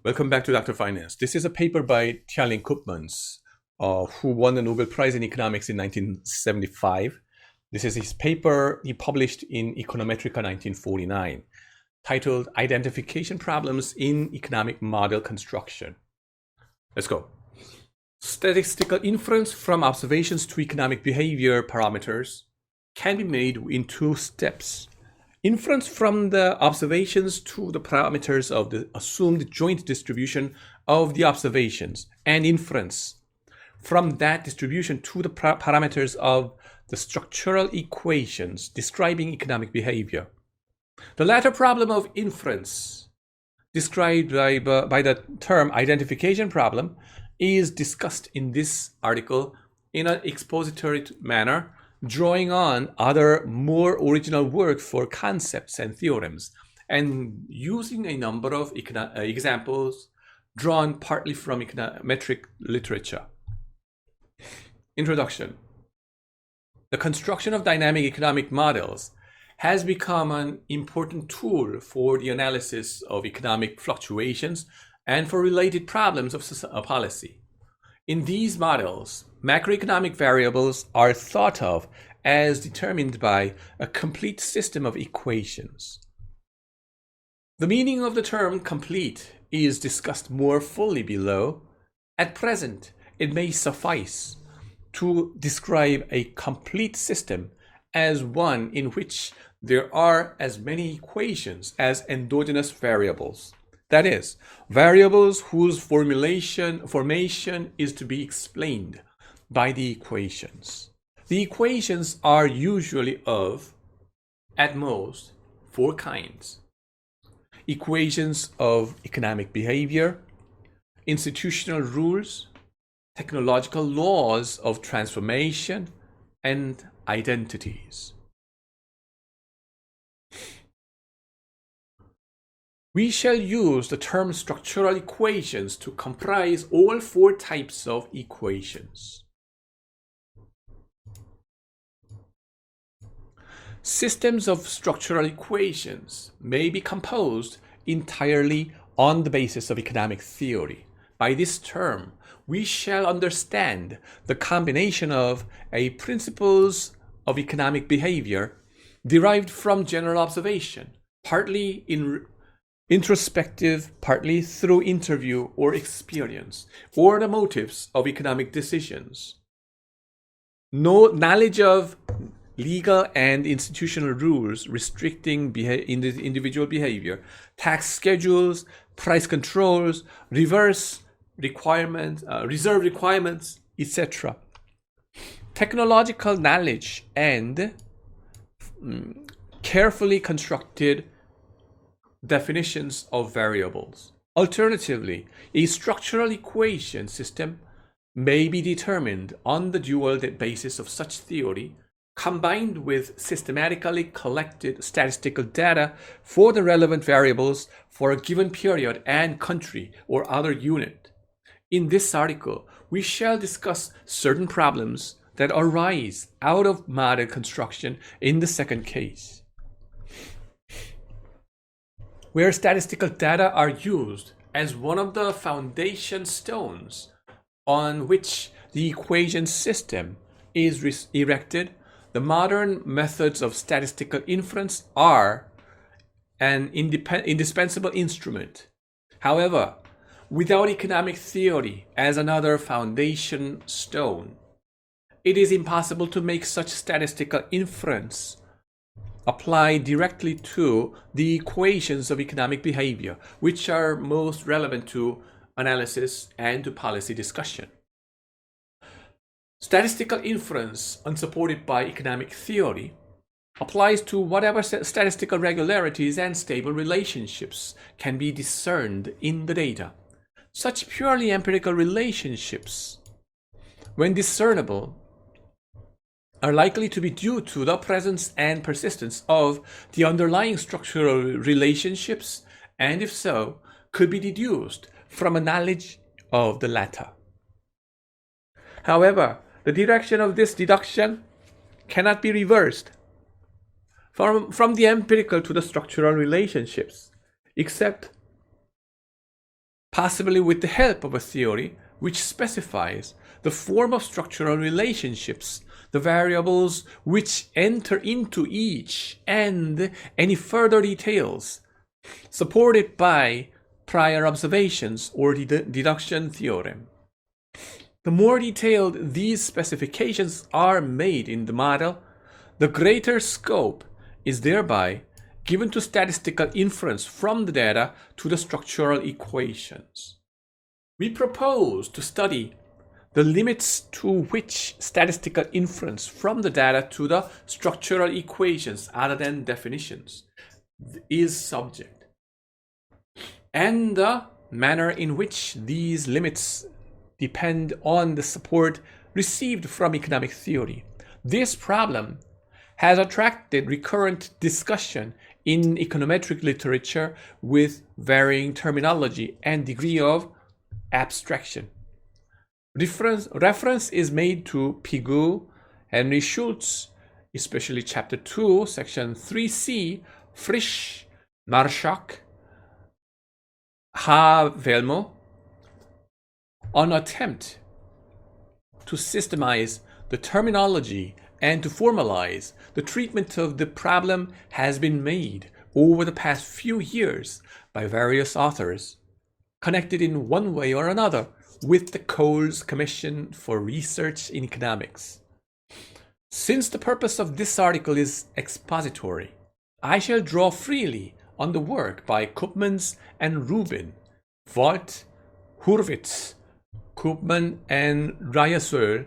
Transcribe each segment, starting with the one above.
Welcome back to Dr. Finance. This is a paper by Tjalling Koopans, who won the Nobel Prize in Economics in 1975. This is his paper he published in Econometrics 1949, titled Identification Problems in Economic Model Construction. Let's go. Statistical inference from observations to economic behavior parameters can be made in two steps. Inference from the observations to the parameters of the assumed joint distribution of the observations, and inference from that distribution to the parameters of the structural equations describing economic behavior. The latter problem of inference, described by the term identification problem, is discussed in this article in an expository manner, drawing on other more original work for concepts and theorems, and using a number of examples drawn partly from econometric literature. Introduction. The construction of dynamic economic models has become an important tool for the analysis of economic fluctuations and for related problems of policy. In these models, macroeconomic variables are thought of as determined by a complete system of equations. The meaning of the term complete is discussed more fully below. At present, it may suffice to describe a complete system as one in which there are as many equations as endogenous variables. That is, variables whose formation is to be explained by the equations. The equations are usually of, at most, four kinds. Equations of economic behavior, institutional rules, technological laws of transformation, and identities. We shall use the term structural equations to comprise all four types of equations. Systems of structural equations may be composed entirely on the basis of economic theory. By this term, we shall understand the combination of principles of economic behavior derived from general observation, partly in introspective, partly through interview or experience, or the motives of economic decisions. No knowledge of legal and institutional rules restricting individual behavior, tax schedules, price controls, reserve requirements, etc. Technological knowledge and carefully constructed definitions of variables. Alternatively, a structural equation system may be determined on the dual basis of such theory, combined with systematically collected statistical data for the relevant variables for a given period and country or other unit. In this article, we shall discuss certain problems that arise out of model construction in the second case, where statistical data are used as one of the foundation stones on which the equation system is erected. The modern methods of statistical inference are an indispensable instrument. However, without economic theory as another foundation stone, it is impossible to make such statistical inference apply directly to the equations of economic behavior, which are most relevant to analysis and to policy discussion. Statistical inference, unsupported by economic theory, applies to whatever statistical regularities and stable relationships can be discerned in the data. Such purely empirical relationships, when discernible, are likely to be due to the presence and persistence of the underlying structural relationships, and if so, could be deduced from a knowledge of the latter. However, the direction of this deduction cannot be reversed from the empirical to the structural relationships, except possibly with the help of a theory which specifies the form of structural relationships, the variables which enter into each, and any further details supported by prior observations or deduction theorem. The more detailed these specifications are made in the model, the greater scope is thereby given to statistical inference from the data to the structural equations. We propose to study the limits to which statistical inference from the data to the structural equations, other than definitions, is subject, and the manner in which these limits depend on the support received from economic theory. This problem has attracted recurrent discussion in econometric literature with varying terminology and degree of abstraction. Reference is made to Pigou, Henry Schultz, especially Chapter 2, Section 3c, Frisch, Marschak, Havelmo, an attempt to systemize the terminology and to formalize the treatment of the problem has been made over the past few years by various authors, connected in one way or another with the Coles Commission for Research in Economics. Since the purpose of this article is expository, I shall draw freely on the work by Koopans and Rubin, Volt, Hurwitz, Koopman, and Ryasöl,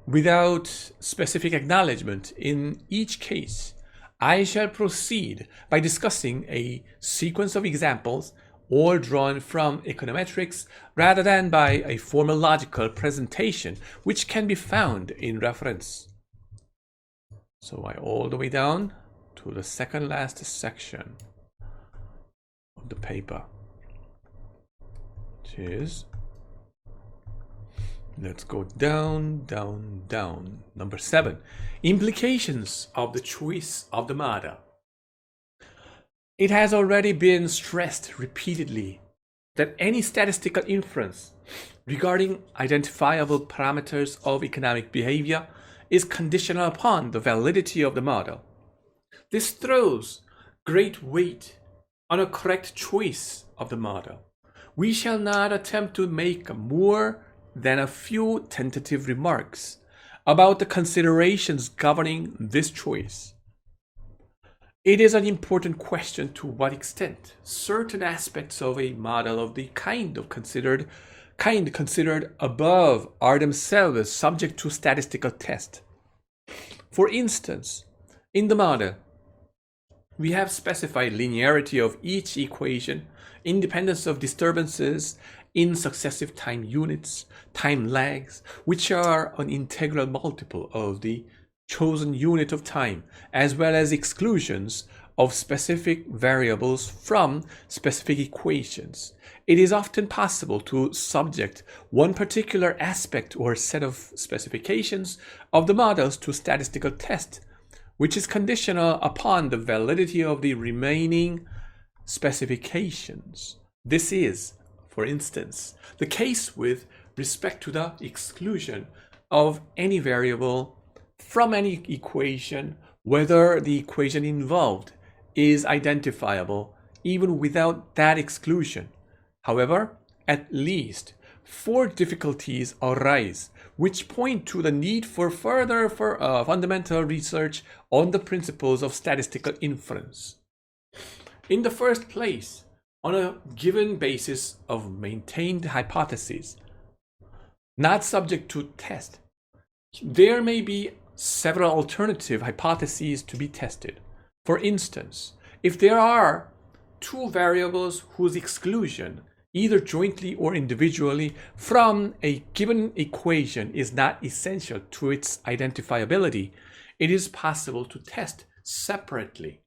without specific acknowledgement in each case. I shall proceed by discussing a sequence of examples, all drawn from econometrics, rather than by a formal logical presentation, which can be found in reference. So all the way down to the second last section of the paper, which is, let's go down, down, down. Number 7, implications of the choice of the model. It has already been stressed repeatedly that any statistical inference regarding identifiable parameters of economic behavior is conditional upon the validity of the model. This throws great weight on a correct choice of the model. We shall not attempt to make more than a few tentative remarks about the considerations governing this choice. It is an important question to what extent certain aspects of a model of the kind considered above are themselves subject to statistical test. For instance, in the model, we have specified linearity of each equation, independence of disturbances in successive time units, time lags, which are an integral multiple of the chosen unit of time, as well as exclusions of specific variables from specific equations. It is often possible to subject one particular aspect or set of specifications of the models to statistical test, which is conditional upon the validity of the remaining specifications. This is, for instance, the case with respect to the exclusion of any variable from any equation, whether the equation involved is identifiable even without that exclusion. However, at least 4 difficulties arise which point to the need for further fundamental research on the principles of statistical inference. In the first place, on a given basis of maintained hypotheses, not subject to test, there may be several alternative hypotheses to be tested. For instance, if there are 2 variables whose exclusion, either jointly or individually, from a given equation is not essential to its identifiability, it is possible to test separately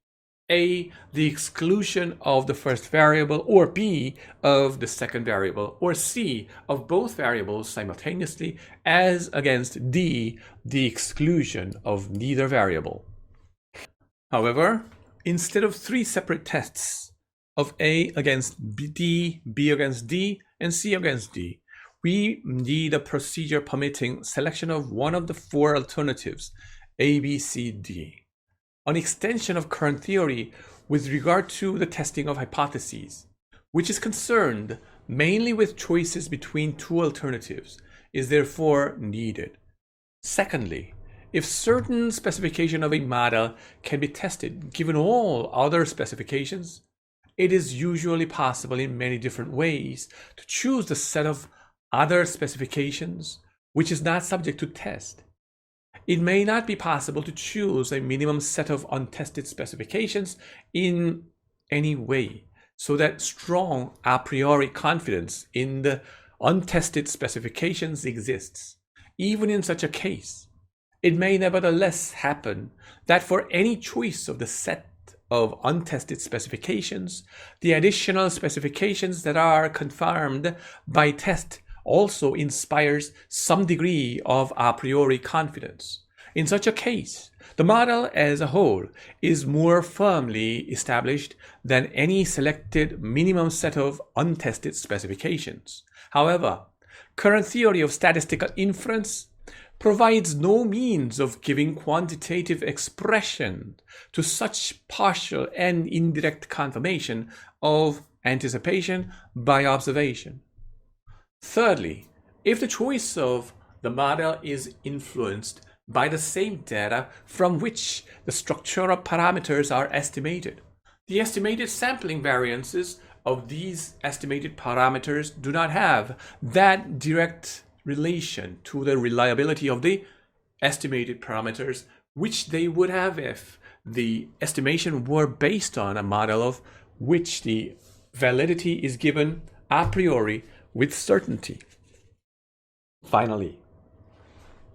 A, the exclusion of the first variable, or B, of the second variable, or C, of both variables simultaneously, as against D, the exclusion of neither variable. However, instead of 3 separate tests of A against D, B against D, and C against D, we need a procedure permitting selection of one of the four alternatives, A, B, C, D. An extension of current theory with regard to the testing of hypotheses, which is concerned mainly with choices between two alternatives, is therefore needed. Secondly, if certain specification of a model can be tested given all other specifications, it is usually possible in many different ways to choose the set of other specifications which is not subject to test. It may not be possible to choose a minimum set of untested specifications in any way, so that strong a priori confidence in the untested specifications exists. Even in such a case, it may nevertheless happen that for any choice of the set of untested specifications, the additional specifications that are confirmed by test also inspires some degree of a priori confidence. In such a case, the model as a whole is more firmly established than any selected minimum set of untested specifications. However, current theory of statistical inference provides no means of giving quantitative expression to such partial and indirect confirmation of anticipation by observation. Thirdly, if the choice of the model is influenced by the same data from which the structural parameters are estimated, the estimated sampling variances of these estimated parameters do not have that direct relation to the reliability of the estimated parameters which they would have if the estimation were based on a model of which the validity is given a priori with certainty. Finally,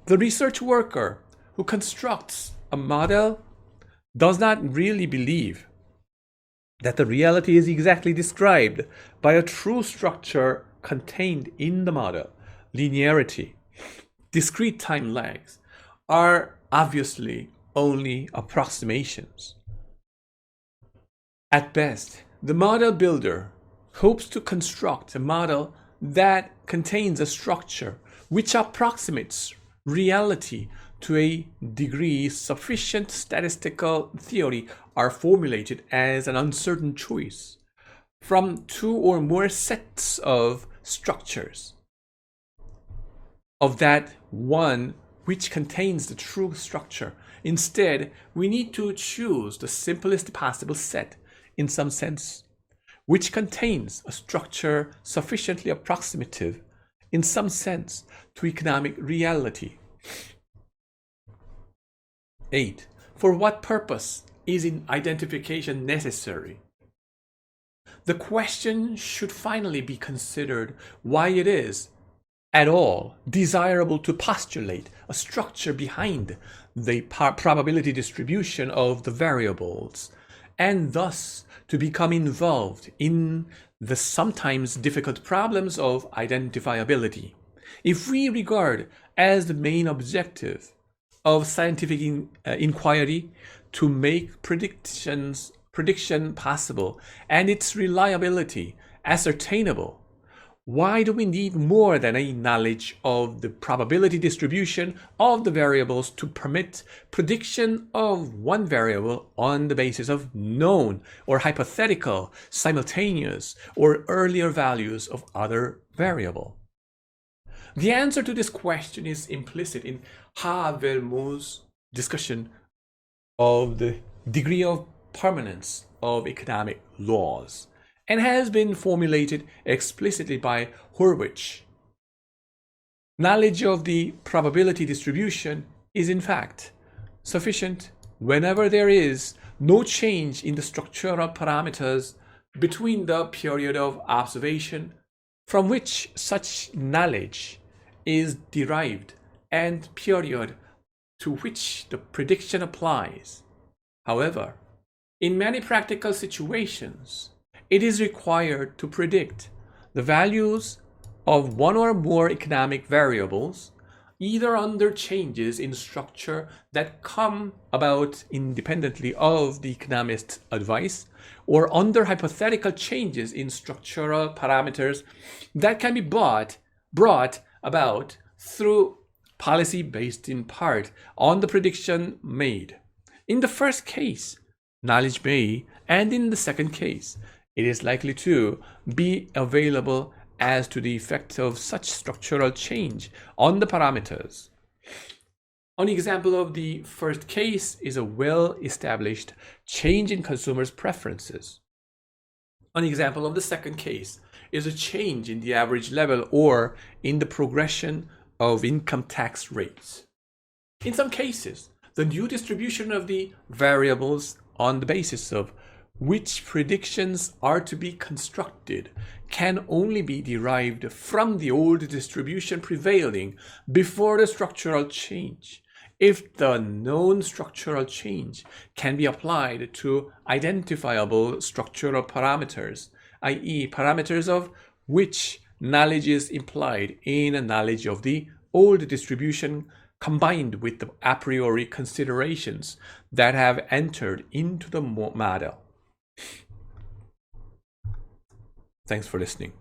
the research worker who constructs a model does not really believe that the reality is exactly described by a true structure contained in the model. Linearity, discrete time lags are obviously only approximations. At best, the model builder hopes to construct a model that contains a structure which approximates reality to a degree sufficient statistical theory are formulated as an uncertain choice from two or more sets of structures of that one which contains the true structure. Instead, we need to choose the simplest possible set, in some sense, which contains a structure sufficiently approximative, in some sense, to economic reality. 8. For what purpose is identification necessary? The question should finally be considered why it is at all desirable to postulate a structure behind the probability distribution of the variables, and thus to become involved in the sometimes difficult problems of identifiability. If we regard as the main objective of scientific inquiry to make prediction possible and its reliability ascertainable, why do we need more than a knowledge of the probability distribution of the variables to permit prediction of one variable on the basis of known or hypothetical, simultaneous, or earlier values of other variable? The answer to this question is implicit in Habermas's discussion of the degree of permanence of economic laws, and has been formulated explicitly by Hurwitz. Knowledge of the probability distribution is in fact sufficient whenever there is no change in the structural parameters between the period of observation from which such knowledge is derived and period to which the prediction applies. However, in many practical situations, it is required to predict the values of one or more economic variables either under changes in structure that come about independently of the economist's advice, or under hypothetical changes in structural parameters that can be brought about through policy based in part on the prediction made. In the first case, knowledge may, and in the second case, it is likely to be available as to the effect of such structural change on the parameters. An example of the first case is a well-established change in consumers' preferences. An example of the second case is a change in the average level or in the progression of income tax rates. In some cases, the new distribution of the variables on the basis of which predictions are to be constructed can only be derived from the old distribution prevailing before the structural change, if the known structural change can be applied to identifiable structural parameters, i.e. parameters of which knowledge is implied in a knowledge of the old distribution combined with the a priori considerations that have entered into the model. Thanks for listening.